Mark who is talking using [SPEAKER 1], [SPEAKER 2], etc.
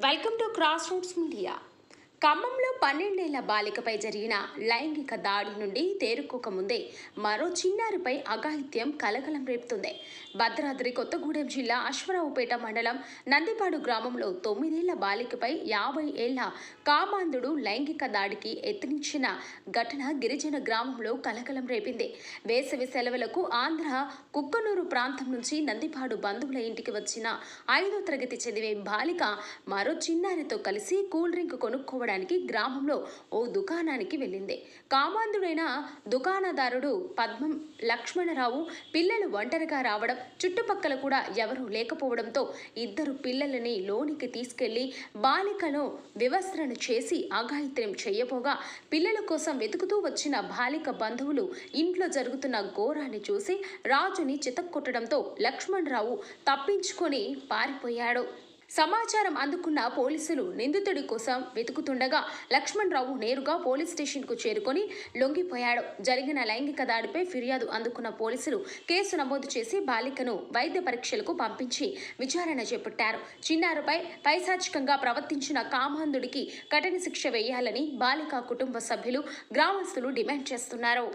[SPEAKER 1] Welcome to cross roots media. ఖమ్మంలో 12 ఏళ్ల బాలికపై జరిగిన లైంగిక దాడి నుండి తేరుకోకముందే మరో చిన్నారిపై అఘాయిత్యం కలకలం రేపుతుంది. భద్రాద్రి కొత్తగూడెం జిల్లా అశ్వరావుపేట మండలం నందిపాడు గ్రామంలో 9 ఏళ్ల బాలికపై 50 ఏళ్ల కామాంధుడు లైంగిక దాడికి యత్నించిన ఘటన గిరిజన గ్రామంలో కలకలం రేపింది. వేసవి సెలవులకు ఆంధ్ర కుక్కనూరు ప్రాంతం నుంచి నందిపాడు బంధువుల ఇంటికి వచ్చిన 5వ తరగతి చదివే బాలిక మరో చిన్నారితో కలిసి కూల్ డ్రింక్ కొనుక్కోవడానికి గ్రామంలో ఓ దుకాణానికి వెళ్ళింది. కామాంధుడైన దుకాణదారుడు పద్మం లక్ష్మణరావు పిల్లలు ఒంటరిగా రావడం, చుట్టుపక్కల కూడా ఎవరూ లేకపోవడంతో ఇద్దరు పిల్లలని లోనికి తీసుకెళ్లి బాలికను వివస్త్రణ చేసి అఘాయిత్యం చేయబోగా పిల్లల కోసం వెతుకుతూ వచ్చిన బాలిక బంధువులు ఇంట్లో జరుగుతున్న ఘోరాన్ని చూసి రాజుని చితక్కొట్టడంతో లక్ష్మణరావు తప్పించుకొని పారిపోయాడు. సమాచారం అందుకున్న పోలీసులు నిందితుడి కోసం వెతుకుతుండగా లక్ష్మణరావు నేరుగా పోలీస్ స్టేషన్కు చేరుకొని లొంగిపోయాడు. జరిగిన లైంగిక దాడిపై ఫిర్యాదు అందుకున్న పోలీసులు కేసు నమోదు చేసి బాలికను వైద్య పరీక్షలకు పంపించి విచారణ చేపట్టారు. చిన్నారుపై పైశాచికంగా ప్రవర్తించిన కామాంధుడికి కఠిన శిక్ష వేయాలని బాలిక కుటుంబ సభ్యులు, గ్రామస్తులు డిమాండ్ చేస్తున్నారు.